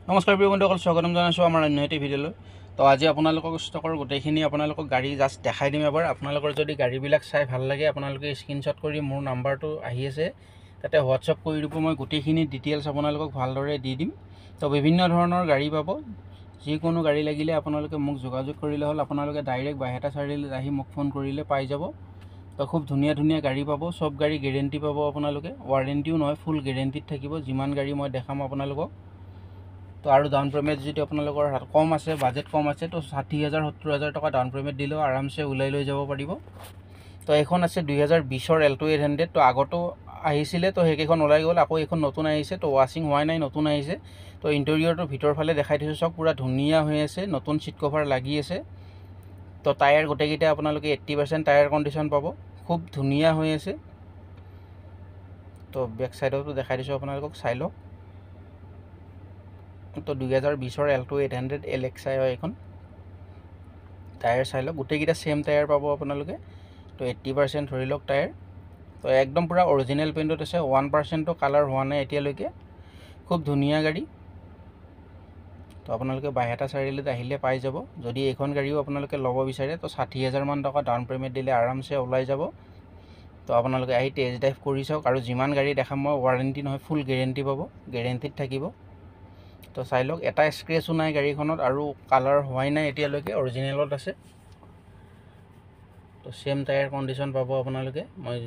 নমস্কাৰ প্ৰিয় বন্ধুসকল, স্বাগতম জনাইছোঁ আমাৰ অন্য এটি ভিডিঅ'লৈ। তো আজি আপোনালোকক ষ্টকৰ গোটেইখিনি আপোনালোকক গাড়ী জাষ্ট দেখাই দিম এবাৰ। আপোনালোকৰ যদি গাড়ীবিলাক চাই ভাল লাগে আপোনালোকে স্ক্ৰীনশ্বট কৰি মোৰ নাম্বাৰটো আহি আছে তাতে হোৱাটছআপ কৰি দিব। মই গোটেইখিনি ডিটেইলছ আপোনালোকক ভালদৰে দি দিম। তো বিভিন্ন ধৰণৰ গাড়ী পাব। যিকোনো গাড়ী লাগিলে আপোনালোকে মোক যোগাযোগ কৰিলে হ'ল। আপোনালোকে ডাইৰেক্ট বাইহাটা চাৰিআলিত আহি মোক ফোন কৰিলে পাই যাব। তো খুব ধুনীয়া ধুনীয়া গাড়ী পাব। চব গাড়ী গেৰেণ্টি পাব আপোনালোকে, ৱাৰেণ্টিও নহয়, ফুল গেৰেণ্টিত থাকিব। যিমান গাড়ী মই দেখাম আপোনালোকক। তো আৰু ডাউন পে'মেণ্ট যদি আপোনালোকৰ কম আছে, বাজেট কম আছে, তো 60,000 70,000 টকা ডাউন পে'মেণ্ট দিলেও আৰামছে ওলাই লৈ যাব পাৰিব। তো এইখন আছে 2020ৰ Alto 800। তো আগতো আহিছিলে, তো সেইকেইখন ওলাই গ'ল, আকৌ এইখন নতুন আহিছে। তো ৱাশ্বিং হোৱা নাই, নতুন আহিছে। তো ইণ্টেৰিয়ৰটো ভিতৰ ফালে দেখাই দিছোঁ, চব পূৰা ধুনীয়া হৈ আছে, নতুন ছিট কভাৰ লাগি আছে। তো টায়াৰ গোটেইকেইটা আপোনালোকে 80% টায়াৰ কণ্ডিশ্যন পাব, খুব ধুনীয়া হৈ আছে। তো বেক চাইডতো দেখাই দিছোঁ আপোনালোকক, চাই লওক। তো 2020ৰ Alto 800 LXI হয় এইখন। টায়াৰ চাই লওক, গোটেইকেইটা ছেম টায়াৰ পাব আপোনালোকে। তো 80% ধৰি লওক টায়াৰ। তো একদম পূৰা অৰিজিনেল পেইণ্টত আছে, 1%ও কালাৰ হোৱা নাই এতিয়ালৈকে। খুব ধুনীয়া গাড়ী। তো আপোনালোকে বাইহাটা চাৰিআলিত আহিলে পাই যাব। যদি এইখন গাড়ীও আপোনালোকে ল'ব বিচাৰে তো 60,000 মান টকা ডাউন পে'মেণ্ট দিলে আৰামছে ওলাই যাব। তো আপোনালোকে আহি টেষ্ট ড্ৰাইভ কৰি চাওক। আৰু যিমান গাড়ী দেখাম মই ৱাৰেণ্টি নহয়, ফুল গেৰেণ্টি পাব, গেৰেণ্টিত থাকিব। তো চাই লওক, এটা স্ক্ৰেচো নাই গাড়ীখনত, আৰু কালাৰ হোৱাই নাই এতিয়ালৈকে, অৰিজিনেলত আছে। তো ছেম টায়াৰ কণ্ডিশ্যন পাব আপোনালোকে, মই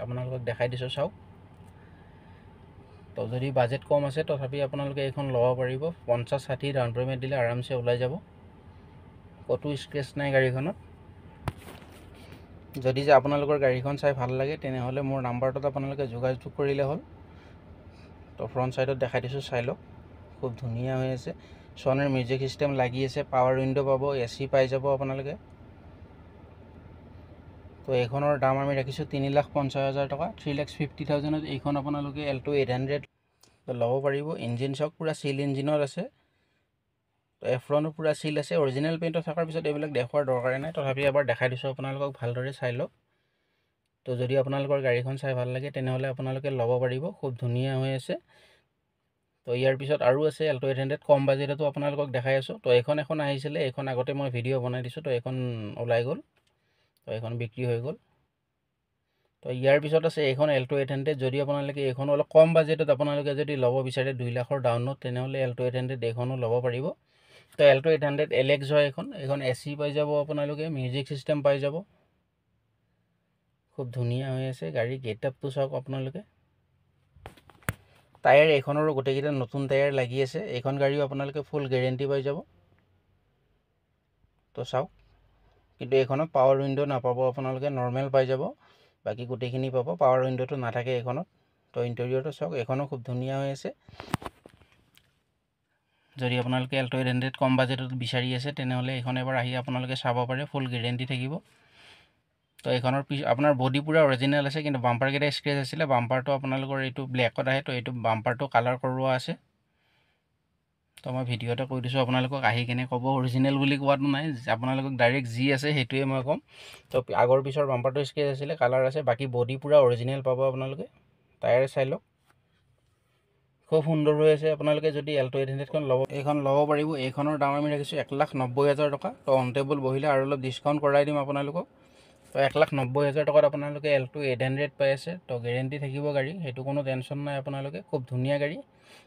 আপোনালোকক দেখাই দিছোঁ, চাওক। তো যদি বাজেট কম আছে তথাপি আপোনালোকে এইখন ল'ব পাৰিব। 50-60 ডাউন পে'মেণ্ট দিলে আৰামছে ওলাই যাব, ক'তো স্ক্ৰেচ নাই গাড়ীখনত। যদি যে আপোনালোকৰ গাড়ীখন চাই ভাল লাগে তেনেহ'লে মোৰ নাম্বাৰটোত আপোনালোকে যোগাযোগ কৰিলে হ'ল। তো ফ্ৰণ্ট ছাইডত দেখাই দিছোঁ, চাই লওক, খুব ধুনীয়া হৈ আছে। ছনীৰ মিউজিক ছিষ্টেম লাগি আছে, পাৱাৰ উইণ্ড' পাব, AC পাই যাব আপোনালোকে। তো এইখনৰ দাম আমি ৰাখিছোঁ 3,50,000 টকা, 3,50,000 এইখন আপোনালোকে Alto 800 ল'ব পাৰিব। ইঞ্জিন চাওক, পূৰা চিল ইঞ্জিনত আছে। তো এফ্ৰনো পূৰা চিল আছে। অৰিজিনেল পেইণ্টত থকাৰ পিছত এইবিলাক দেখুৱাৰ দৰকাৰে নাই, তথাপি এবাৰ দেখাই দিছোঁ আপোনালোকক, ভালদৰে চাই লওক। তো যদি আপোনালোকৰ গাড়ীখন চাই ভাল লাগে তেনেহ'লে আপোনালোকে ল'ব পাৰিব, খুব ধুনীয়া হৈ আছে। তো ইয়াৰ পিছত আৰু আছে Alto 800 কম বাজেটতো আপোনালোকক দেখাই আছোঁ। তো এখন আহিছিলে, এইখন আগতে মই ভিডিঅ' বনাই দিছোঁ, তো এইখন ওলাই গ'ল, তো এইখন বিক্ৰী হৈ গ'ল। তো ইয়াৰ পিছত আছে এইখন Alto 800। যদি আপোনালোকে এইখন অলপ কম বাজেটত আপোনালোকে যদি ল'ব বিচাৰে 2 লাখৰ ডাউনত, তেনেহ'লে Alto 800 এইখনো ল'ব পাৰিব। তো Alto 800 LX হয় এইখন AC পাই যাব আপোনালোকে, মিউজিক ছিষ্টেম পাই যাব। খুব ধুনীয়া হৈ আছে গাড়ী, গেট আপটো চাওক আপোনালোকে। টায়াৰ এইখনৰো গোটেইকেইটা নতুন টায়াৰ লাগি আছে। এইখন গাড়ীও আপোনালোকে ফুল গেৰেণ্টি পাই যাব। তো চাওক, কিন্তু এইখনত পাৱাৰ উইণ্ড' নাপাব আপোনালোকে, নৰ্মেল পাই যাব। বাকী গোটেইখিনি পাব, পাৱাৰ উইণ্ড'টো নাথাকে এইখনত। তো ইণ্টেৰিয়ৰটো চাওক, এইখনো খুব ধুনীয়া হৈ আছে। যদি আপোনালোকে Alto 800 কম বাজেটত বিচাৰি আছে তেনেহ'লে এইখন এবাৰ আহি আপোনালোকে চাব পাৰে, ফুল গেৰেণ্টি থাকিব। তো এইখনৰ আপোনাৰ বডি পূৰা অৰিজিনেল আছে, কিন্তু বাম্পাৰকেইটা স্ক্ৰেচ আছিলে। বাম্পাৰটো আপোনালোকৰ এইটো ব্লেকত আহে, তো এইটো বাম্পাৰটো কালাৰ কৰোৱা আছে। তো মই ভিডিঅ'তে কৈ দিছোঁ আপোনালোকক, আহি কেনে ক'ব অৰিজিনেল বুলি কোৱাটো নাই, আপোনালোকক ডাইৰেক্ট যি আছে সেইটোৱে মই ক'ম। তো আগৰ পিছৰ বাম্পাৰটো স্ক্ৰেচ আছিলে, কালাৰ আছে, বাকী বডি পূৰা অৰিজিনেল পাব আপোনালোকে। টায়াৰ চাই লওক, খুব সুন্দৰ হৈ আছে। আপোনালোকে যদি Alto 800খন এইখন ল'ব পাৰিব। এইখনৰ দাম আমি ৰাখিছোঁ 1,90,000 টকা। তো অন টেবুল বহিলে আৰু অলপ ডিছকাউণ্ট কৰাই দিম আপোনালোকক। তো 1,90,000 টকাত আপোনালোকে Alto 800 পাই আছে। তো গেৰেণ্টি থাকিব গাড়ী, সেইটো কোনো টেনশ্যন নাই আপোনালোকে, খুব ধুনীয়া গাড়ী।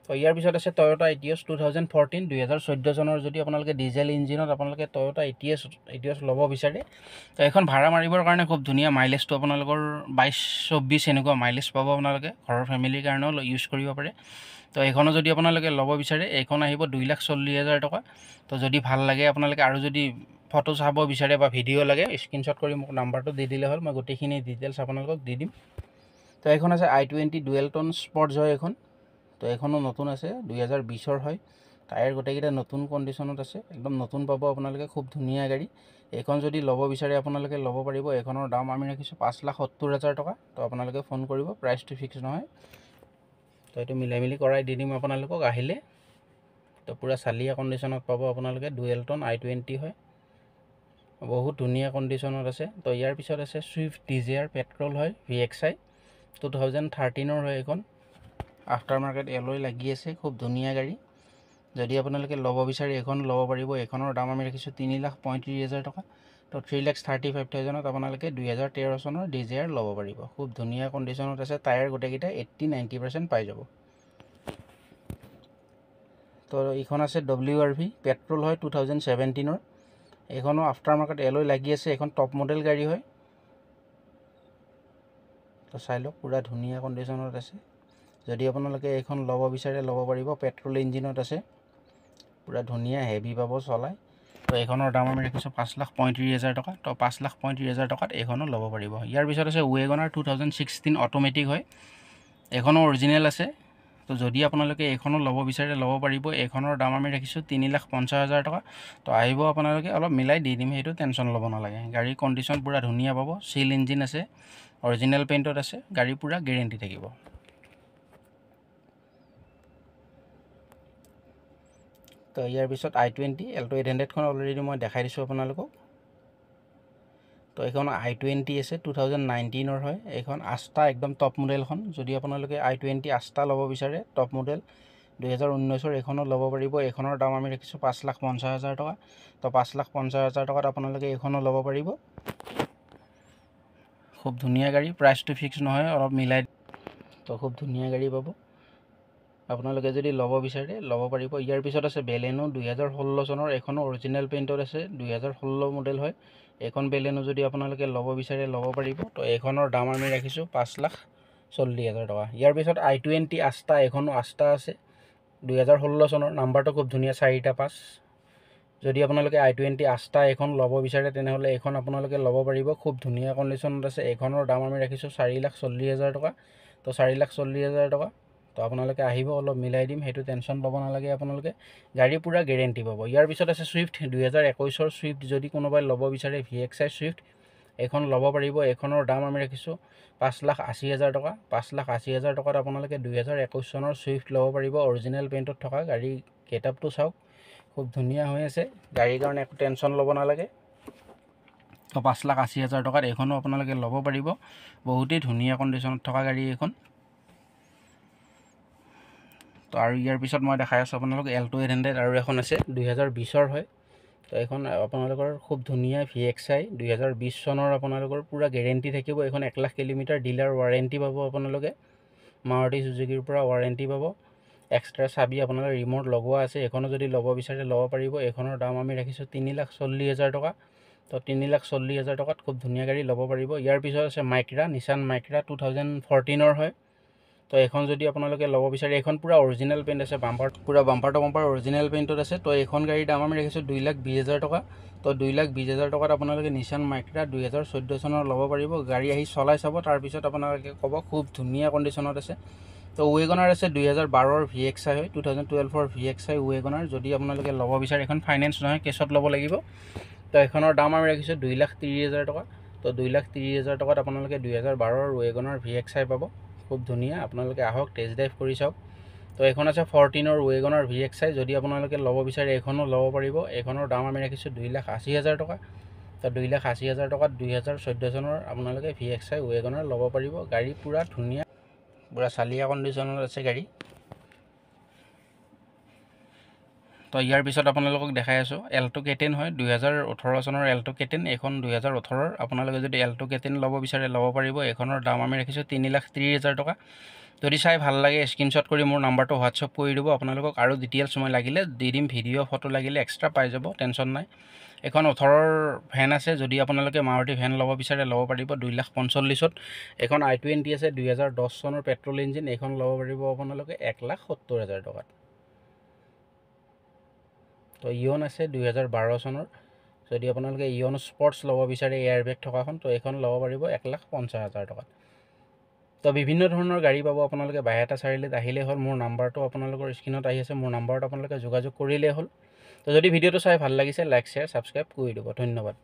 তো ইয়াৰ পিছত আছে Toyota Etios 2014 2014 চনৰ। যদি আপোনালোকে ডিজেল ইঞ্জিনত আপোনালোকে Toyota Etios ল'ব বিচাৰে, তো এইখন ভাড়া মাৰিবৰ কাৰণে খুব ধুনীয়া। মাইলেজটো আপোনালোকৰ 22-24 এনেকুৱা মাইলেজ পাব আপোনালোকে, ঘৰৰ ফেমিলিৰ কাৰণেও ইউজ কৰিব পাৰে। তো এইখনো যদি আপোনালোকে ল'ব বিচাৰে, এইখন আহিব 2,40,000 টকা। তো যদি ভাল লাগে আপোনালোকে, আৰু যদি ফটো চাব বিচাৰে বা ভিডিঅ' লাগে, স্ক্ৰীনশ্বট কৰি মোক নাম্বাৰটো দি দিলে হ'ল, মই গোটেইখিনি ডিটেইলছ আপোনালোকক দি দিম। তো এইখন আছে i20 ডুৱেল টোন স্পৰ্টছ হয় এইখন। তো এইখনো নতুন আছে, 2020ৰ হয়। টায়াৰ গোটেইকেইটা নতুন কণ্ডিশ্যনত আছে, একদম নতুন পাব আপোনালোকে, খুব ধুনীয়া গাড়ী। এইখন যদি ল'ব বিচাৰে আপোনালোকে ল'ব পাৰিব। এইখনৰ দাম আমি ৰাখিছোঁ 5,70,000 টকা। তো আপোনালোকে ফোন কৰিব, প্ৰাইচটো ফিক্স নহয়। তো এইটো মিলাই মিলি কৰাই দি দিম আপোনালোকক আহিলে। তো পূৰা চালিয়া কণ্ডিশ্যনত পাব আপোনালোকে, ডুৱেল টোন i20 হয়, বহুত ধুনীয়া কণ্ডিশ্যনত আছে। তো ইয়াৰ পিছত আছে Swift Dzire পেট্ৰল হয়, VXI 2013ৰ হয় এইখন। আফটাৰ মাৰ্কেট এলয় লাগি আছে, খুব ধুনীয়া গাড়ী। যদি আপোনালোকে ল'ব বিচাৰে এইখন ল'ব পাৰিব। এইখনৰ দাম আমি ৰাখিছোঁ 3,35,000 টকা। তো 3,35,000ত আপোনালোকে 2013 চনৰ ডিজায়াৰ ল'ব পাৰিব। খুব ধুনীয়া কণ্ডিশ্যনত আছে, টায়াৰ গোটেইকেইটা 80-90% পাই যাব। তো এইখন আছে WRV, পেট্ৰল হয় 2017ৰ। এইখনো আফটাৰ মাৰ্কেট এলয় লাগি আছে, এখন টপ মডেল গাড়ী হয়। তো চাই লওক, পূৰা ধুনীয়া কণ্ডিশ্যনত আছে। যদি আপোনালোকে এইখন ল'ব বিচাৰে ল'ব পাৰিব। পেট্ৰল ইঞ্জিনত আছে, পূৰা ধুনীয়া হেভি পাব চলাই। তো এইখনৰ দাম আমি ৰাখিছোঁ 5,35,000 টকা। তো 5,35,000 টকাত এইখনো ল'ব পাৰিব। ইয়াৰ পিছত আছে ৱেগনাৰ 2016 অট'মেটিক হয়, এইখনো অৰিজিনেল আছে। তো যদি আপোনালোকে এইখনো ল'ব বিচাৰে ল'ব পাৰিব। এইখনৰ দাম আমি ৰাখিছোঁ 3,50,000 টকা। তো আহিব আপোনালোকে, অলপ মিলাই দি দিম, সেইটো টেনশ্যন ল'ব নালাগে। গাড়ীৰ কণ্ডিশ্যন পূৰা ধুনীয়া পাব, চিল ইঞ্জিন আছে, অৰিজিনেল পেইণ্টত আছে, গাড়ী পূৰা গেৰেণ্টি থাকিব। তো ইয়াৰ পিছত i20 এল্টো 800খন অলৰেডি মই দেখাই দিছোঁ আপোনালোকক। তো এইখন i20 আছে, 2019ৰ হয়। এইখন আস্তা একদম টপ মডেলখন। যদি আপোনালোকে i20 আস্তা ল'ব বিচাৰে টপ মডেল 2019ৰ, এইখনো ল'ব পাৰিব। এইখনৰ দাম আমি ৰাখিছোঁ 5,50,000 টকা। তো 5,50,000 টকাত আপোনালোকে এইখনো ল'ব পাৰিব। খুব ধুনীয়া গাড়ী, প্ৰাইচটো ফিক্স নহয়, অলপ মিলাই। তো খুব ধুনীয়া গাড়ী পাব, আপোনালোকে যদি ল'ব বিচাৰে ল'ব পাৰিব। ইয়াৰ পিছত আছে বেলেনো 2016 চনৰ, এইখনো অৰিজিনেল পেইণ্টত আছে, 2016 মডেল হয়। এইখন বেলেনো যদি আপোনালোকে ল'ব বিচাৰে ল'ব পাৰিব। তো এইখনৰ দাম আমি ৰাখিছোঁ 5,40,000 টকা। ইয়াৰ পিছত i20 আস্তা, এইখনো আস্তা আছে, 2016 চনৰ, নাম্বাৰটো খুব ধুনীয়া 4টা 5। যদি আপোনালোকে i20 আস্তা এইখন ল'ব বিচাৰে তেনেহ'লে এইখন আপোনালোকে ল'ব পাৰিব। খুব ধুনীয়া কণ্ডিশ্যনত আছে। এইখনৰ দাম আমি ৰাখিছোঁ 4,40,000 টকা। তো 4,40,000 টকা। তো আপোনালোকে আহিব, অলপ মিলাই দিম, সেইটো টেনশ্যন ল'ব নালাগে আপোনালোকে। গাড়ী পূৰা গেৰেণ্টি পাব। ইয়াৰ পিছত আছে ছুইফ্ট 2021ৰ ছুইফ্ট। যদি কোনোবাই ল'ব বিচাৰে VXI ছুইফ্ট, এইখন ল'ব পাৰিব। এইখনৰ দাম আমি ৰাখিছোঁ 5,80,000 টকা। 5,80,000 টকাত আপোনালোকে 2021 চনৰ ছুইফ্ট ল'ব পাৰিব। অৰিজিনেল পেইণ্টত থকা গাড়ী, গেটআপটো চাওক, খুব ধুনীয়া হৈ আছে। গাড়ীৰ কাৰণে একো টেনশ্যন ল'ব নালাগে। তো 5,80,000 টকাত এইখনো আপোনালোকে ল'ব পাৰিব। বহুতেই ধুনীয়া কণ্ডিশ্যনত থকা গাড়ী এইখন। তো আৰু ইয়াৰ পিছত মই দেখাই আছোঁ আপোনালোকক এল্টো 800, আৰু এখন আছে 2020ৰ হয়। তো এইখন আপোনালোকৰ খুব ধুনীয়া VXI 2020 চনৰ, আপোনালোকৰ পূৰা গেৰেণ্টি থাকিব। এইখন 1,00,000 কিলোমিটাৰ ডিলাৰ ৱাৰেণ্টি পাব আপোনালোকে। মাৰুতি চুজুকিৰ পৰা ৱাৰেণ্টি পাব। এক্সট্ৰা চাবি আপোনালোকে ৰিম'ট লগোৱা আছে। এইখনো যদি ল'ব বিচাৰে ল'ব পাৰিব। এইখনৰ দাম আমি ৰাখিছোঁ 3,40,000 টকা। তো 3,40,000 টকাত খুব ধুনীয়া গাড়ী ল'ব পাৰিব। ইয়াৰ পিছত আছে মাইক্ৰা, নিছান মাইক্ৰা 2014ৰ হয়। তো এইখন যদি আপোনালোকে ল'ব বিচাৰে, এইখন পূৰা অৰিজিনেল পেইণ্ট আছে, বাম্পাৰ পূৰা বাম্পাৰ টু বাম্পাৰ অৰিজিনেল পেইণ্টত আছে। তো এইখন গাড়ীৰ দাম আমি ৰাখিছোঁ 2,20,000 টকা। তো 2,20,000 টকাত আপোনালোকে নিছান মাইক্ৰা 2014 চনৰ ল'ব পাৰিব। গাড়ী আহি চলাই চাব, তাৰপিছত আপোনালোকে ক'ব, খুব ধুনীয়া কণ্ডিশ্যনত আছে। তো ৱেগনাৰ আছে 2012ৰ VXI হয়, 2012ৰ VXI ৱেগনাৰ। যদি আপোনালোকে ল'ব বিচাৰে, এখন ফাইনেন্স নহয়, কেছত ল'ব লাগিব। তো এইখনৰ দাম আমি ৰাখিছোঁ 2,30,000 টকা। তো 2,30,000 টকাত আপোনালোকে 2012ৰ ৱেগনাৰ VXI পাব। খুব ধুনীয়া, আপোনালোকে আহক, টেষ্ট ড্ৰাইভ কৰি চাওক। তো এইখন আছে 14ৰ ৱেগনাৰ VXI। যদি আপোনালোকে ল'ব বিচাৰে এইখনো ল'ব পাৰিব। এইখনৰ দাম আমি ৰাখিছোঁ 2,80,000 টকা। তো 2,80,000 টকাত 2014 চনৰ আপোনালোকে VXI ৱেগনাৰ ল'ব পাৰিব। গাড়ী পূৰা ধুনীয়া, পূৰা চালিয়া কণ্ডিশ্যনত আছে গাড়ী। তো ইয়াৰ পিছত আপোনালোকক দেখাই আছোঁ এল্টো K10 হয়, 2018 চনৰ এল্টো K10। এইখন 2018ৰ। আপোনালোকে যদি এল্টো K10 ল'ব বিচাৰে ল'ব পাৰিব। এইখনৰ দাম আমি ৰাখিছোঁ 3,30,000 টকা। যদি চাই ভাল লাগে স্ক্ৰীনশ্বট কৰি মোৰ নাম্বাৰটো হোৱাটছআপ কৰি দিব। আপোনালোকক আৰু ডিটেইলছ মই লাগিলে দি দিম, ভিডিঅ' ফটো লাগিলে এক্সট্ৰা পাই যাব, টেনশ্যন নাই। এইখন 18ৰ ভেন আছে। যদি আপোনালোকে মাৰুতি ভেন ল'ব বিচাৰে ল'ব পাৰিব 2,45,000ত। এইখন i20 আছে 2010 চনৰ পেট্ৰল ইঞ্জিন। এইখন ল'ব পাৰিব আপোনালোকে 1,70,000 টকাত। তো ইয়ন আছে 2012 চনৰ। যদি আপোনালোকে ইয়ন স্পৰ্টছ ল'ব বিচাৰে এয়াৰবেগ থকাখন, তো এইখন ল'ব পাৰিব 1,50,000 টকাত। তো বিভিন্ন ধৰণৰ গাড়ী পাব আপোনালোকে। বাইহাটা চাৰিআলিত আহিলেই হ'ল। মোৰ নাম্বাৰটো আপোনালোকৰ স্ক্ৰীণত আহি আছে, মোৰ নাম্বাৰত আপোনালোকে যোগাযোগ কৰিলেই হ'ল। তো যদি ভিডিঅ'টো চাই ভাল লাগিছে, লাইক শ্বেয়াৰ ছাবস্ক্ৰাইব কৰি দিব। ধন্যবাদ।